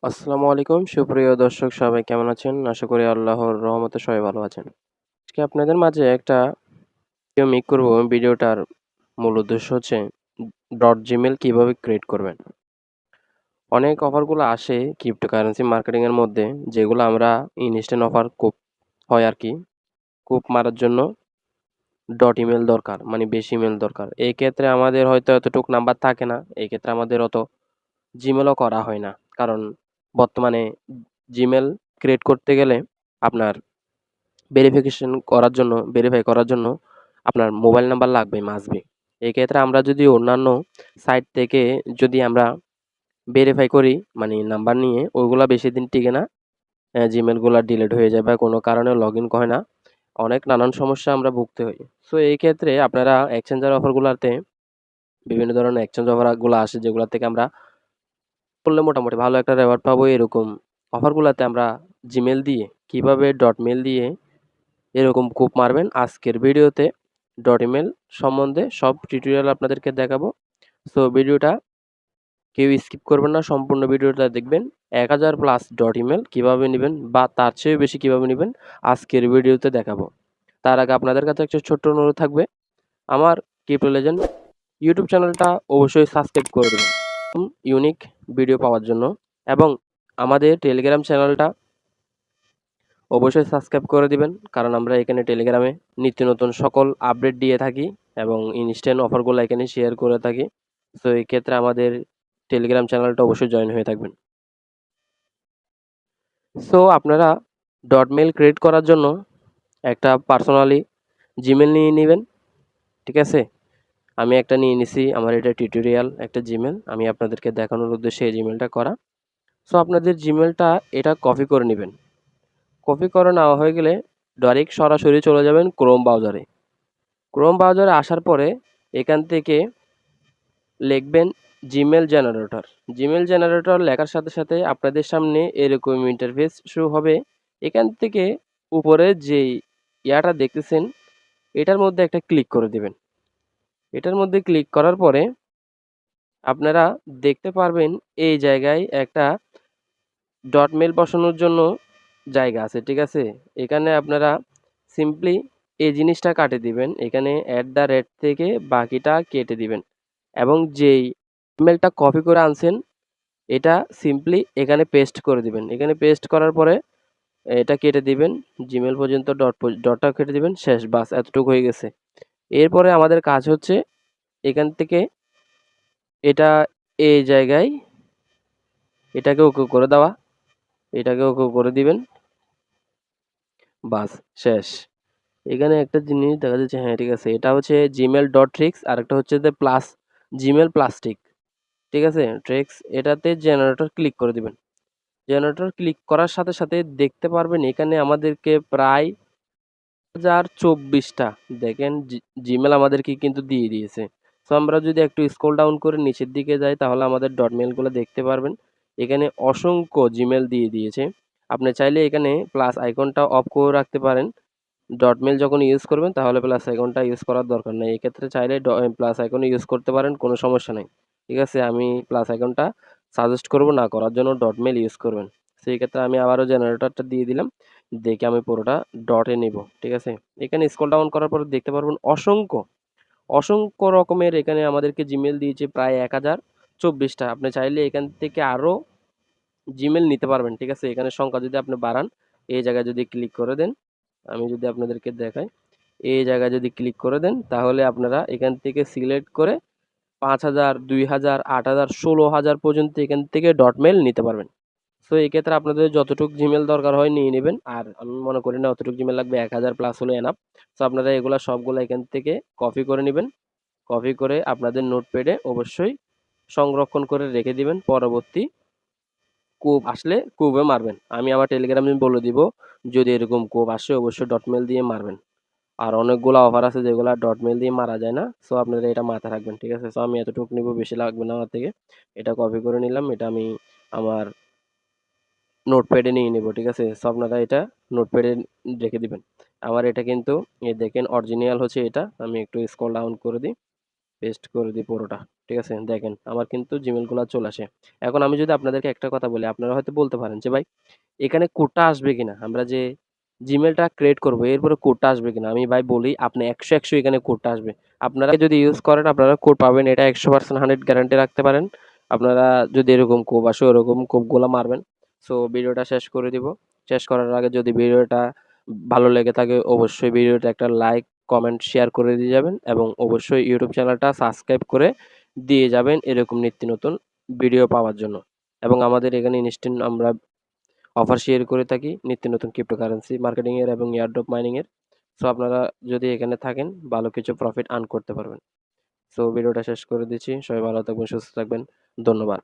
আসসালামু আলাইকুম সুপ্রিয় দর্শক সবাই কেমন আছেন? আশা করি আল্লাহর রহমতে সবাই ভালো আছেন। আজকে আপনাদের মাঝে একটা ভিডিও মেক করব। ভিডিওটার মূল উদ্দেশ্য হচ্ছে .gmail কিভাবে ক্রিয়েট করবেন। অনেক অফারগুলো আসে ক্রিপ্টোকারেন্সি মার্কেটিং এর মধ্যে যেগুলো আমরা ইনস্ট্যান্ট অফার খুব হয় আরকি। খুব মারার জন্য .email দরকার মানে বেশি ইমেল দরকার। এই ক্ষেত্রে আমাদের হয়তো এতটুক নাম্বার থাকে না। এই ক্ষেত্রে আমাদের অত Gmail ও করা হয় না। কারণ বর্তমানে Gmail ক্রিয়েট করতে গেলে আপনার ভেরিফাই করার জন্য আপনার মোবাইল নাম্বার লাগবে মাস্ট বি। এক্ষেত্রে আমরা যদি অন্যান্য সাইট থেকে যদি আমরা ভেরিফাই করি মানে নাম্বার নিয়ে ওইগুলা বেশি দিন টিকে না। Gmail গুলা ডিলিট হয়ে যায় বা কোনো কারণে লগইন হয় না। অনেক নানান সমস্যা আমরা ভুগতে হই। সো এই ক্ষেত্রে আপনারা এক্সচেঞ্জার অফারগুলাতে বিভিন্ন ধরনের এক্সচেঞ্জ অফারগুলা আসে যেগুলা থেকে আমরা করলে মোটামুটি ভালো একটা রেওয়ার্ড পাবো এরকম অফারগুলাতে আমরা Gmail দিয়ে কিভাবে .mail দিয়ে এরকম কোপ মারবেন আজকের ভিডিওতে .email সম্বন্ধে সব টিউটোরিয়াল আপনাদেরকে দেখাবো। সো ভিডিওটা কেউ স্কিপ করবেন না, সম্পূর্ণ ভিডিওটা দেখবেন। 1000 প্লাস .email কিভাবে নিবেন বা তার চেয়েও বেশি কিভাবে নিবেন আজকের ভিডিওতে দেখাবো। তার আগে আপনাদের কাছে একটা ছোট্ট অনুরোধ থাকবে, আমার ক্রিপ্টো লেজেন্ড ইউটিউব চ্যানেলটা অবশ্যই সাবস্ক্রাইব করে দেবেন ইউনিক ভিডিও পাওয়ার জন্য এবং আমাদের টেলিগ্রাম চ্যানেলটা অবশ্যই সাবস্ক্রাইব করে দিবেন কারণ আমরা এখানে টেলিগ্রামে নিত্য নতুন সকল আপডেট দিয়ে থাকি এবং ইনস্ট্যান্ট অফারগুলো এখানে শেয়ার করে থাকি। সো এই ক্ষেত্রে আমাদের টেলিগ্রাম চ্যানেলটা অবশ্যই জয়েন হয়ে থাকবেন। সো আপনারা .mail ক্রিয়েট করার জন্য একটা পার্সোনালি জিমেল নিয়ে নেবেন, ঠিক আছে? আমি একটা নিয়ে নিছি, আমার এটা টিউটোরিয়াল একটা জিমেল, আমি আপনাদেরকে দেখানোর উদ্দেশ্যে এই জিমেলটা করা। সো আপনাদের জিমেলটা এটা কপি করে নেবেন। কপি করে নেওয়া হয়ে গেলে ডাইরেক্ট সরাসরি চলে যাবেন ক্রোম ব্রাউজারে। ক্রোম ব্রাউজারে আসার পরে এখান থেকে লিখবেন জিমেল জেনারেটর। জিমেল জেনারেটর লেখার সাথে সাথে আপনাদের সামনে এরকম ইন্টারফেস শো হবে। এখান থেকে উপরে যেই ইয়াটা দেখতেছেন এটার মধ্যে একটা ক্লিক করে দিবেন। এটার মধ্যে ক্লিক করার পরে আপনারা দেখতে পারবেন এই জায়গায় একটা .mail বসানোর জন্য জায়গা আছে, ঠিক আছে? এখানে আপনারা সিম্পলি এই জিনিসটা কাটে দিবেন। এখানে থেকে বাকিটা কেটে দিবেন এবং যেই ইমেলটা কপি করে আনছেন এটা সিম্পলি এখানে পেস্ট করে দিবেন। এখানে পেস্ট করার পরে এটা কেটে দিবেন। জিমেল পর্যন্ত ডটটা কেটে দিবেন। শেষ, বাস এতটুকু হয়ে গেছে। এরপরে আমাদের কাজ হচ্ছে এখান থেকে এটা এই জায়গায় এটাকে ওকে করে দেওয়া। এটাকে ওকে করে দিবেন। বাস শেষ। এখানে একটা জিনিস দেখা যাচ্ছে, হ্যাঁ ঠিক আছে, এটা হচ্ছে gmail.tricks আর একটা হচ্ছে যে প্লাস জিমেল প্লাস্টিক, ঠিক আছে? ট্রিক্স এটাতে জেনারেটর ক্লিক করে দিবেন। জেনারেটর ক্লিক করার সাথে সাথে দেখতে পারবেন এখানে আমাদেরকে প্রায় 1024টা দেখেন জিমেল আমাদেরকে কিন্তু দিয়ে দিয়েছে। সো আমরা যদি একটু স্ক্রল ডাউন করে নিচের দিকে যাই তাহলে আমাদের মেলগুলো দেখতে পারবেন। এখানে অসংখ্য জিমেল দিয়ে দিয়েছে। আপনি চাইলে এখানে প্লাস আইকনটা অফ করে রাখতে পারেন। মেল যখন ইউজ করবেন তাহলে প্লাস আইকনটা ইউজ করার দরকার নেই। এক্ষেত্রে চাইলে প্লাস আইকন ইউজ করতে পারেন, কোনো সমস্যা নেই, ঠিক আছে? আমি প্লাস আইকনটা সাজেস্ট করব না করার জন্য, মেল ইউজ করবেন। সেই ক্ষেত্রে আমি আবারও জেনারেটরটা দিয়ে দিলাম, দেখে আমি পুরোটা ডটে নিব, ঠিক আছে? এখানে স্ক্রল ডাউন করার পর দেখতে পারবেন অসংখ্য অসংখ্য রকমের এখানে আমাদেরকে জিমেল দিয়েছে প্রায় 1024টা। আপনি চাইলে এখান থেকে আরও জিমেল নিতে পারবেন, ঠিক আছে? এখানে সংখ্যা যদি আপনি বাড়ান, এই জায়গায় যদি ক্লিক করে দেন, আমি যদি আপনাদেরকে দেখাই, এই জায়গায় যদি ক্লিক করে দেন তাহলে আপনারা এখান থেকে সিলেক্ট করে 5000, 2000, 8000, 16000 পর্যন্ত এখান থেকে মেল নিতে পারবেন। সো এই ক্ষেত্রে আপনাদের যতটুকু জিমেল দরকার হয় নিয়ে নেবেন। আর আমি মনে করি না অতটুকু জিমেল লাগবে, 1000 প্লাস হলে এনাফ। সো আপনারা এগুলা সবগুলা এখান থেকে কপি করে নেবেন। কপি করে আপনাদের নোটপ্যাডে অবশ্যই সংরক্ষণ করে রেখে দিবেন। পরবর্তী কোপ আসলে কোপে মারবেন। আমি আমার টেলিগ্রামে বলে দিব, যদি এরকম কোপ আসে অবশ্যই মেল দিয়ে মারবেন। আর অনেকগুলা অফার আছে যেগুলা মেল দিয়ে মারা যায় না। সো আপনারা এটা মাথায় রাখবেন, ঠিক আছে? সো আমি এতটুকু নিব, বেশি লাগবে না আমার থেকে। এটা কপি করে নিলাম। এটা আমি আমার নোটপ্যাডে নিয়ে নিব, ঠিক আছে? সো আপনারা এটা নোটপ্যাডে রেখে দিবেন। আমার এটা কিন্তু এই দেখেন অরিজিনাল হচ্ছে এটা। আমি একটু স্ক্রল ডাউন করে দিই, পেস্ট করে দিই পুরোটা। ঠিক আছে? দেখেন আমার কিন্তু জিমেইলগুলা চলে আসে। এখন আমি যদি আপনাদেরকে একটা কথা বলি, আপনারা হয়তো বলতে পারেন যে, "ভাই এখানে কোডটা আসবে কিনা? আমরা যে জিমেইলটা ক্রিয়েট করব এরপরে কোডটা আসবে কিনা?" আমি ভাই বলি আপনি ১০০ এখানে কোডটা আসবে। আপনারা যদি ইউজ করেন আপনারা কোড পাবেন, এটা ১০০% 100 গ্যারান্টি রাখতে পারেন। আপনারা যদি এরকম কোড আসে ওরকম কোডগুলা মারবেন। সো ভিডিওটা শেষ করে দিব। শেষ করার আগে যদি ভিডিওটা ভালো লেগে থাকে অবশ্যই ভিডিওতে একটা লাইক, কমেন্ট, শেয়ার করে দিয়ে যাবেন এবং অবশ্যই ইউটিউব চ্যানেলটা সাবস্ক্রাইব করে দিয়ে যাবেন এরকম নিত্য নতুন ভিডিও পাওয়ার জন্য। এবং আমাদের এখানে ইনস্ট্যান্ট আমরা অফার শেয়ার করে থাকি নিত্য নতুন ক্রিপ্টোকারেন্সি মার্কেটিং এর এবং এয়ারড্রপ মাইনিং এর। সো আপনারা যদি এখানে থাকেন ভালো কিছু প্রফিট আর্ন করতে পারবেন। সো ভিডিওটা শেষ করে দিচ্ছি। সবাই ভালো থাকবেন, সুস্থ থাকবেন। ধন্যবাদ।